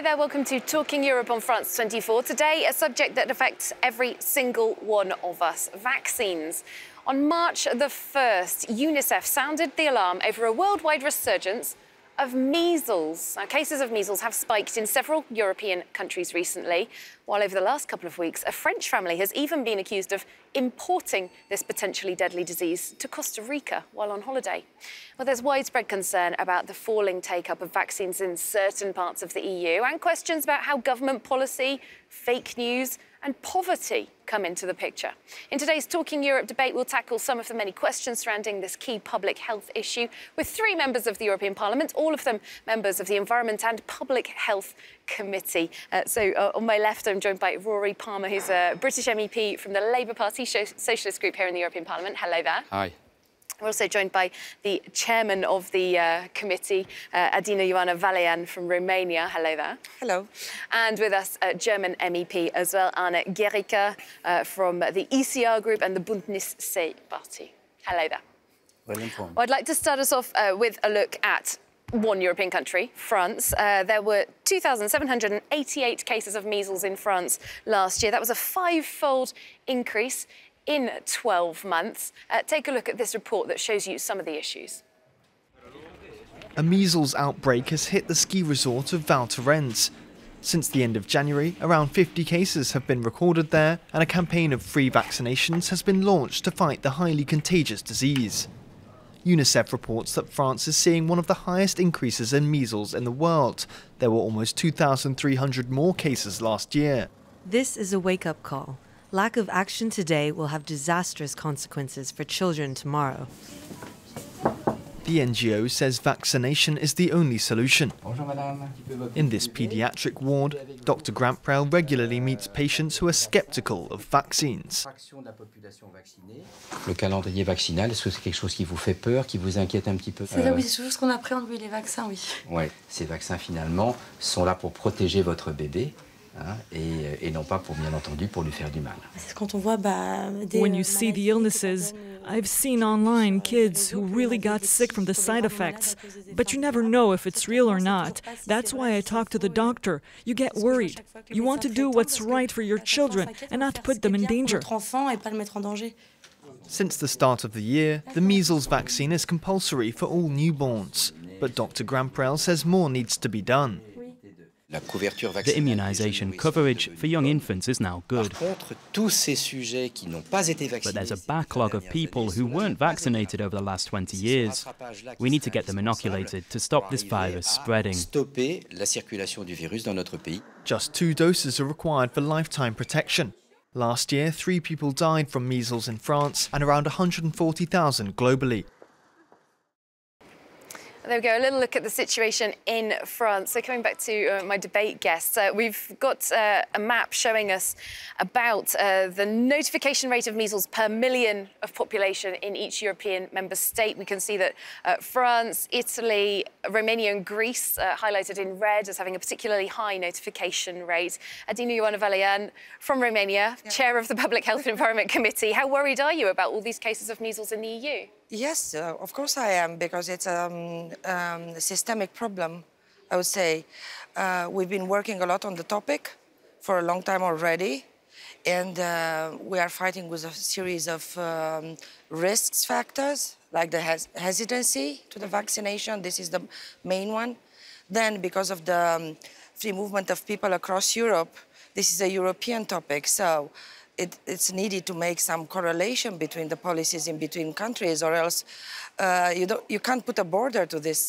there, welcome to Talking Europe on France 24. Today, a subject that affects every single one of us, vaccines. On March the 1st, UNICEF sounded the alarm over a worldwide resurgence of measles. Now, cases of measles have spiked in several European countries recently, while over the last couple of weeks, a French family has even been accused of importing this potentially deadly disease to Costa Rica while on holiday. Well, there's widespread concern about the falling take-up of vaccines in certain parts of the EU and questions about how government policy, fake news and poverty come into the picture. In today's Talking Europe debate, we'll tackle some of the many questions surrounding this key public health issue with three members of the European Parliament, all of them members of the Environment and Public Health Committee. On my left, I'm joined by Rory Palmer, who's a British MEP from the Labour Party Socialist Group here in the European Parliament. Hello there. Hi. We're also joined by the chairman of the committee, Adina Ioana Valean from Romania. Hello there. Hello. And with us, German MEP as well, Anne Gericke from the ECR group and the Bündnis C party. Hello there. Well informed. Well, I'd like to start us off with a look at one European country, France. There were 2,788 cases of measles in France last year. That was a five-fold increase in 12 months. Take a look at this report that shows you some of the issues. A measles outbreak has hit the ski resort of Val Thorens. Since the end of January, around 50 cases have been recorded there, and a campaign of free vaccinations has been launched to fight the highly contagious disease. UNICEF reports that France is seeing one of the highest increases in measles in the world. There were almost 2,300 more cases last year. This is a wake-up call. Lack of action today will have disastrous consequences for children tomorrow. The NGO says vaccination is the only solution. In this paediatric ward, Dr. Gramprel regularly meets patients who are sceptical of vaccines. Le calendrier vaccinal, est-ce que c'est quelque chose qui vous fait peur, qui vous inquiète un petit peu? C'est là oui, c'est chose qu'on appréhende, oui, les vaccins, oui. Ouais, ces vaccins finalement sont là pour protéger votre bébé. Et non pas, bien entendu, pour lui faire du mal. Quand on voit, when you see the illnesses, I've seen online kids who really got sick from the side effects, but you never know if it's real or not. That's why I talk to the doctor. You get worried. You want to do what's right for your children and not put them in danger. Since the start of the year, the measles vaccine is compulsory for all newborns. But Dr. Gramprel says more needs to be done. The immunization coverage for young infants is now good. But there's a backlog of people who weren't vaccinated over the last 20 years. We need to get them inoculated to stop this virus spreading. Just 2 doses are required for lifetime protection. Last year, 3 people died from measles in France and around 140,000 globally. There we go, a little look at the situation in France. So coming back to my debate guests, we've got a map showing us about the notification rate of measles per million of population in each European member state. We can see that France, Italy, Romania and Greece highlighted in red as having a particularly high notification rate. Adina Ioana Valean from Romania, chair of the Public Health and Environment Committee. How worried are you about all these cases of measles in the EU? Yes, of course I am, because it's a systemic problem, I would say. We've been working a lot on the topic for a long time already, and we are fighting with a series of risk factors, like the hesitancy to the vaccination. This is the main one. Then, because of the free movement of people across Europe, this is a European topic. So it's needed to make some correlation between the policies in between countries, or else you can't put a border to this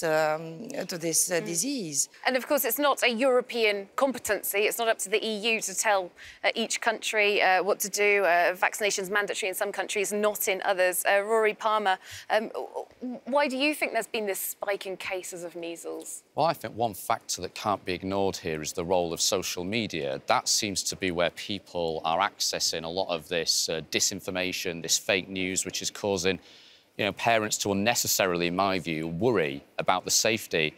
disease. And of course, it's not a European competency. It's not up to the EU to tell each country what to do. Vaccination's mandatory in some countries, not in others. Rory Palmer, why do you think there's been this spike in cases of measles? Well, I think one factor that can't be ignored here is the role of social media. That seems to be where people are accessing a lot of this disinformation, this fake news, which is causing, parents to unnecessarily, in my view, worry about the safety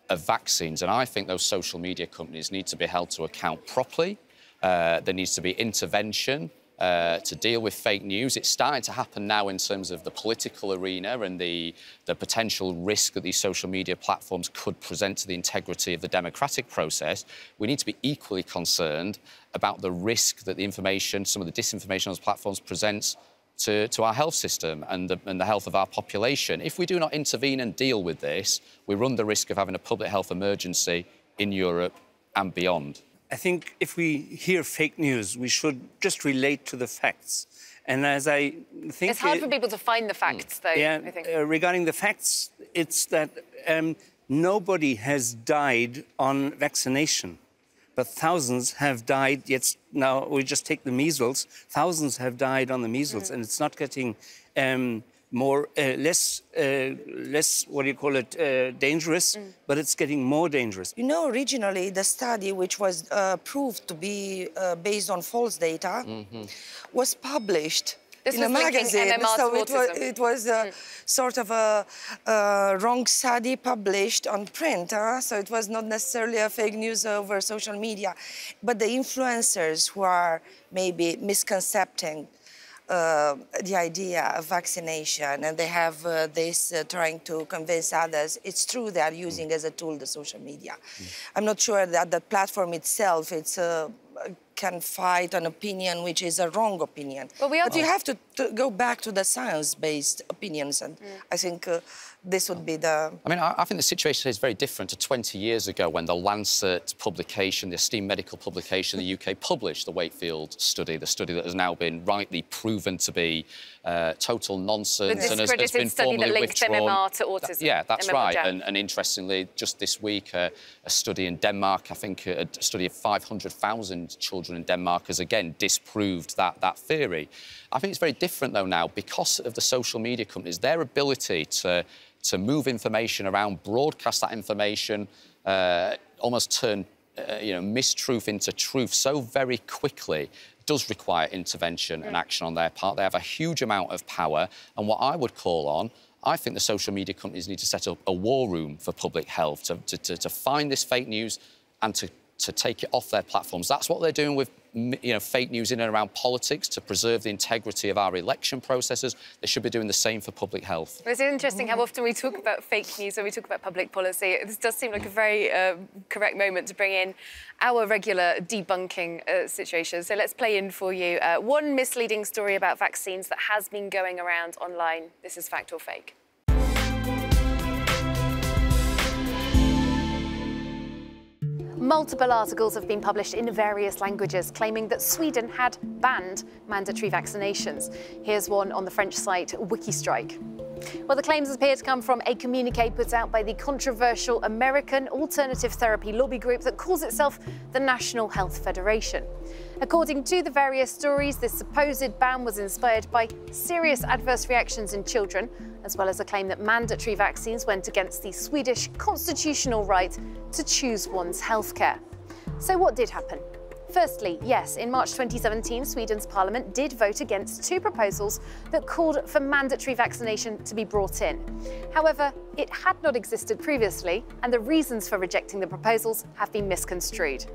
of vaccines. And I think those social media companies need to be held to account properly. There needs to be intervention to deal with fake news. It's starting to happen now in terms of the political arena and the potential risk that these social media platforms could present to the integrity of the democratic process. We need to be equally concerned about the risk that the information, some of the disinformation on those platforms presents to our health system and the health of our population. If we do not intervene and deal with this, we run the risk of having a public health emergency in Europe and beyond. I think if we hear fake news, we should just relate to the facts. And as I think... It's hard for people to find the facts, though, yeah, I think. Regarding the facts, it's that nobody has died on vaccination, but thousands have died. Yet now we just take the measles. Thousands have died on the measles, and it's not getting less what do you call it, dangerous, but it's getting more dangerous. You know, originally the study, which was proved to be based on false data, was published in a magazine. So it was sort of a wrong study published on print. So it was not necessarily a fake news over social media, but the influencers who are maybe misconcepting the idea of vaccination, and they have this trying to convince others. It's true they are using as a tool the social media. I'm not sure that the platform itself can fight an opinion which is a wrong opinion. But you have to go back to the science-based opinions, and I think this would be the... I mean, I think the situation is very different to 20 years ago when the Lancet publication, the esteemed medical publication in the UK, published the Wakefield study, the study that has now been rightly proven to be total nonsense and has been study formally that linked withdrawn. MMR to autism. Yeah, that's right. And interestingly, just this week, a study in Denmark, I think a study of 500,000 children in Denmark has again disproved that theory. I think it's very different, though, now, because of the social media companies, their ability to move information around, broadcast that information, almost turn mistruth into truth so very quickly, does require intervention and action on their part. They have a huge amount of power, and what I would call on, I think the social media companies need to set up a war room for public health to find this fake news and to take it off their platforms. That's what they're doing with fake news in and around politics to preserve the integrity of our election processes. They should be doing the same for public health. It's interesting how often we talk about fake news when we talk about public policy. This does seem like a very correct moment to bring in our regular debunking situation. So let's play in for you one misleading story about vaccines that has been going around online. This is Fact or Fake. Multiple articles have been published in various languages claiming that Sweden had banned mandatory vaccinations. Here's one on the French site Wikistrike. Well, the claims appear to come from a communiqué put out by the controversial American alternative therapy lobby group that calls itself the National Health Federation. According to the various stories, this supposed ban was inspired by serious adverse reactions in children, as well as a claim that mandatory vaccines went against the Swedish constitutional right to choose one's healthcare. So what did happen? Firstly, yes, in March 2017, Sweden's parliament did vote against two proposals that called for mandatory vaccination to be brought in. However, it had not existed previously, and the reasons for rejecting the proposals have been misconstrued.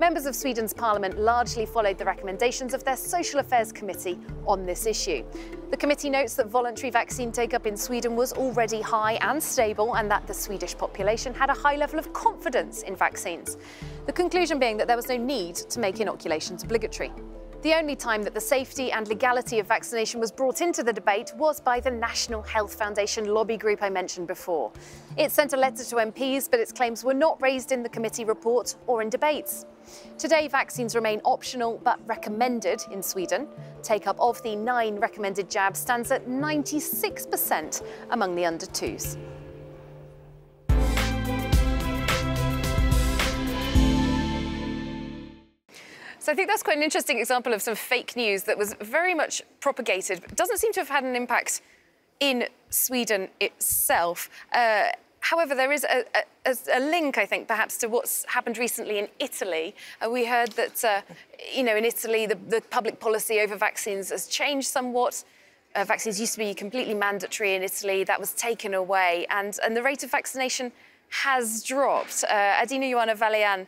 Members of Sweden's parliament largely followed the recommendations of their Social Affairs Committee on this issue. The committee notes that voluntary vaccine take-up in Sweden was already high and stable, and that the Swedish population had a high level of confidence in vaccines. The conclusion being that there was no need to make inoculations obligatory. The only time that the safety and legality of vaccination was brought into the debate was by the National Health Foundation lobby group I mentioned before. It sent a letter to MPs, but its claims were not raised in the committee report or in debates. Today, vaccines remain optional but recommended in Sweden. Take-up of the 9 recommended jabs stands at 96% among the under 2s. So I think that's quite an interesting example of some fake news that was very much propagated, but doesn't seem to have had an impact in Sweden itself. However, there is a link, I think, perhaps to what's happened recently in Italy. We heard that, in Italy, the public policy over vaccines has changed somewhat. Vaccines used to be completely mandatory in Italy. That was taken away, and the rate of vaccination has dropped. Adina Ioana Valian,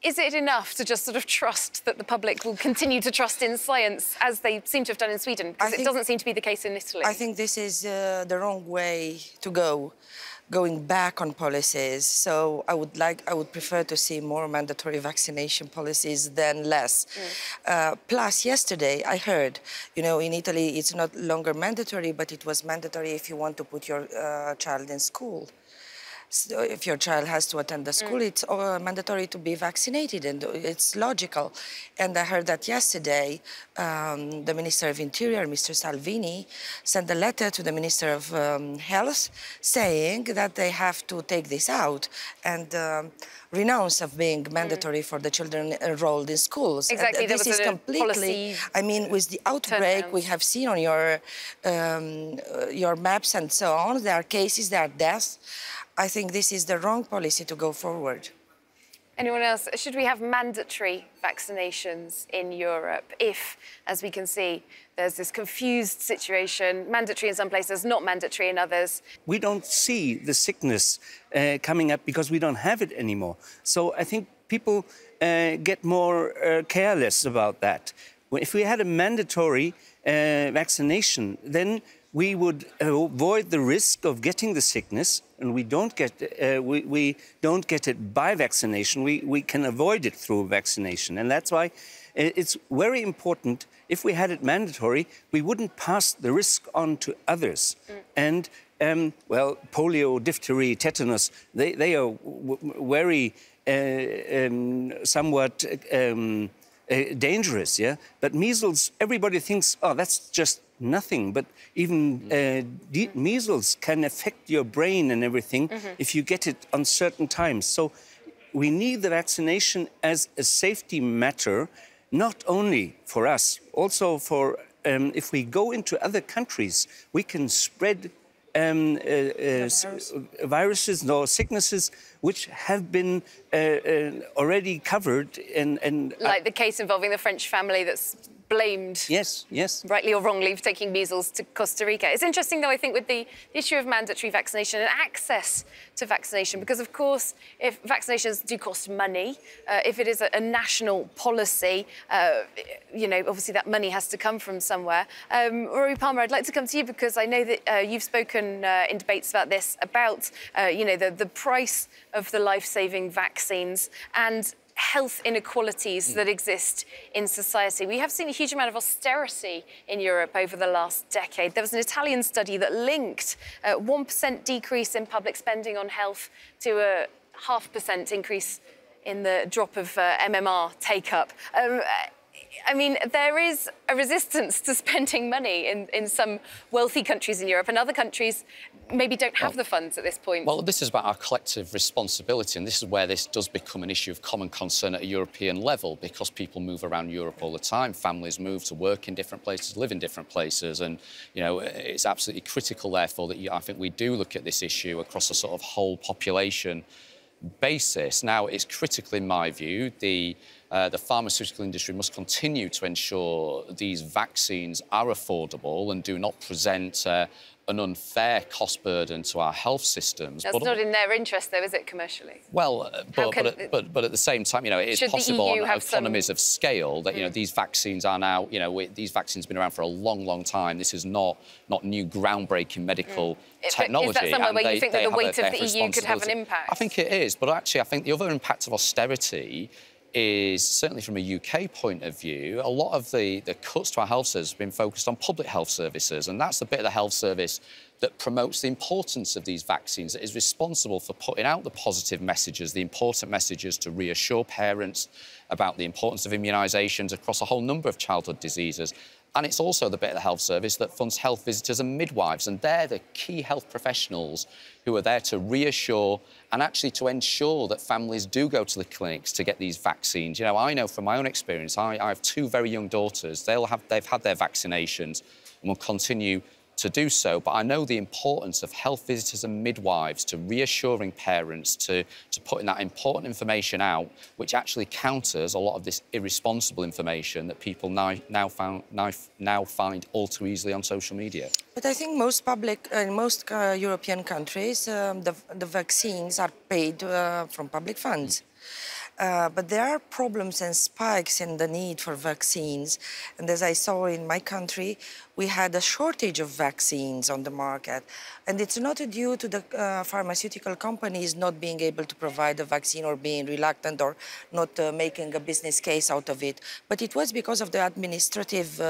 Is it enough to just sort of trust that the public will continue to trust in science, as they seem to have done in Sweden? Because it doesn't seem to be the case in Italy. I think this is the wrong way to go, going back on policies. So I would prefer to see more mandatory vaccination policies than less. Plus, yesterday I heard, you know, in Italy it's not longer mandatory, but it was mandatory if you want to put your child in school. So if your child has to attend the school, it's mandatory to be vaccinated, and it's logical. And I heard that yesterday the Minister of Interior, Mr. Salvini, sent a letter to the Minister of Health saying that they have to take this out and renounce of being mandatory for the children enrolled in schools. Exactly, and this is completely, I mean, with the outbreak we have seen on your maps and so on, there are cases, there are deaths. I think this is the wrong policy to go forward. Anyone else? Should we have mandatory vaccinations in Europe if, as we can see, there's this confused situation, mandatory in some places, not mandatory in others? We don't see the sickness coming up because we don't have it anymore. So I think people get more careless about that. If we had a mandatory vaccination, then we would avoid the risk of getting the sickness, and we don't get it by vaccination. We can avoid it through vaccination, and that's why it's very important. If we had it mandatory, we wouldn't pass the risk on to others. And well, polio, diphthery, tetanus, they are very somewhat dangerous, yeah. But measles, everybody thinks, oh, that's just nothing. But even measles can affect your brain and everything if you get it on certain times. So we need the vaccination as a safety matter, not only for us, also for if we go into other countries, we can spread viruses or sicknesses which have been already covered. And like the case involving the French family that's blamed, yes, rightly or wrongly, for taking measles to Costa Rica. It's interesting, though, I think, with the issue of mandatory vaccination and access to vaccination, because, of course, if vaccinations do cost money, if it is a national policy, you know, obviously that money has to come from somewhere. Rory Palmer, I'd like to come to you because I know that you've spoken in debates about this, about, you know, the price of the life-saving vaccines and health inequalities that exist in society. We have seen a huge amount of austerity in Europe over the last decade. There was an Italian study that linked a 1% decrease in public spending on health to a 0.5% increase in the drop of MMR take-up. I mean, there is a resistance to spending money in some wealthy countries in Europe, and other countries maybe don't have the funds at this point. Well, this is about our collective responsibility, and this is where this does become an issue of common concern at a European level, because people move around Europe all the time. Families move to work in different places, live in different places, and, you know, it's absolutely critical, therefore, that I think we do look at this issue across a sort of whole population basis. Now, it's critical, in my view, the pharmaceutical industry must continue to ensure these vaccines are affordable and do not present an unfair cost burden to our health systems. That's not in their interest, though, is it, commercially? Well, but at the same time, you know, it is possible on economies of scale that, you know, these vaccines are now, you know, these vaccines have been around for a long, long time. This is not new groundbreaking medical technology. Is that somewhere where you think that the weight of the EU could have an impact? I think it is, but actually I think the other impact of austerity is, certainly from a UK point of view, a lot of the cuts to our health service have been focused on public health services, and that's the bit of the health service that promotes the importance of these vaccines, that is responsible for putting out the positive messages, the important messages to reassure parents about the importance of immunisations across a whole number of childhood diseases. And it's also the bit of the health service that funds health visitors and midwives, and they're the key health professionals who are there to reassure and actually to ensure that families do go to the clinics to get these vaccines. You know, I know from my own experience, I have two very young daughters. They've had their vaccinations and will continue to do so, but I know the importance of health visitors and midwives to reassuring parents, to putting that important information out, which actually counters a lot of this irresponsible information that people now find all too easily on social media. But I think most European countries, the vaccines are paid from public funds. But there are problems and spikes in the need for vaccines. And as I saw in my country, we had a shortage of vaccines on the market. And it's not due to the pharmaceutical companies not being able to provide a vaccine or being reluctant or not making a business case out of it. But it was because of the administrative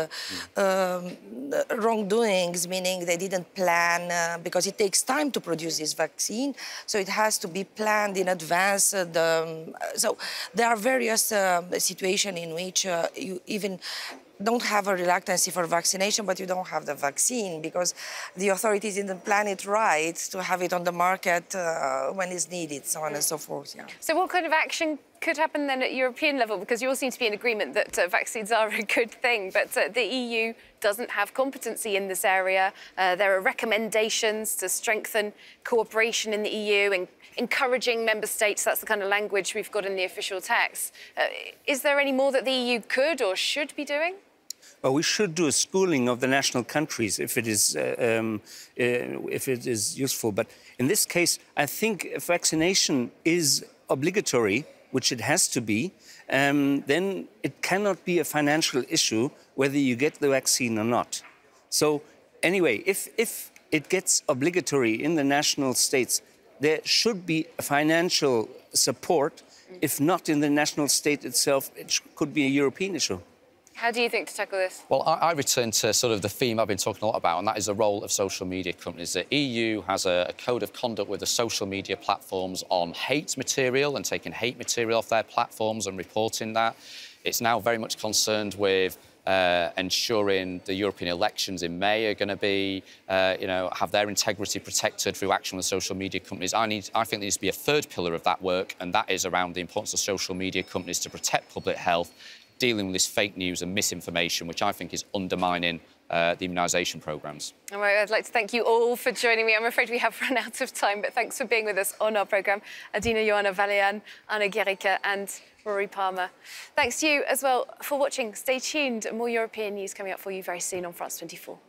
wrongdoings, meaning they didn't plan, because it takes time to produce this vaccine. So it has to be planned in advance. So there are various situations in which you even don't have a reluctancy for vaccination, but you don't have the vaccine because the authorities didn't plan it right to have it on the market when it's needed, so on and so forth. Yeah. So what kind of action could happen then at European level? Because you all seem to be in agreement that vaccines are a good thing, but the EU doesn't have competency in this area. There are recommendations to strengthen cooperation in the EU and encouraging member states. That's the kind of language we've got in the official text. Is there any more that the EU could or should be doing? Well, we should do a schooling of the national countries if it is useful. But in this case, I think if vaccination is obligatory, which it has to be, then it cannot be a financial issue whether you get the vaccine or not. So anyway, if it gets obligatory in the national states, there should be financial support. If not in the national state itself, it could be a European issue. How do you think to tackle this? Well, I return to sort of the theme I've been talking a lot about, and that is the role of social media companies. The EU has a code of conduct with the social media platforms on hate material and taking hate material off their platforms and reporting that. It's now very much concerned with ensuring the European elections in May are going to be, have their integrity protected through action with social media companies. I think there needs to be a third pillar of that work, and that is around the importance of social media companies to protect public health, dealing with this fake news and misinformation, which I think is undermining the immunisation programmes. All right, I'd like to thank you all for joining me. I'm afraid we have run out of time, but thanks for being with us on our programme. Adina Johanna Valian, Anna Gericke and Rory Palmer. Thanks to you as well for watching. Stay tuned. More European news coming up for you very soon on France 24.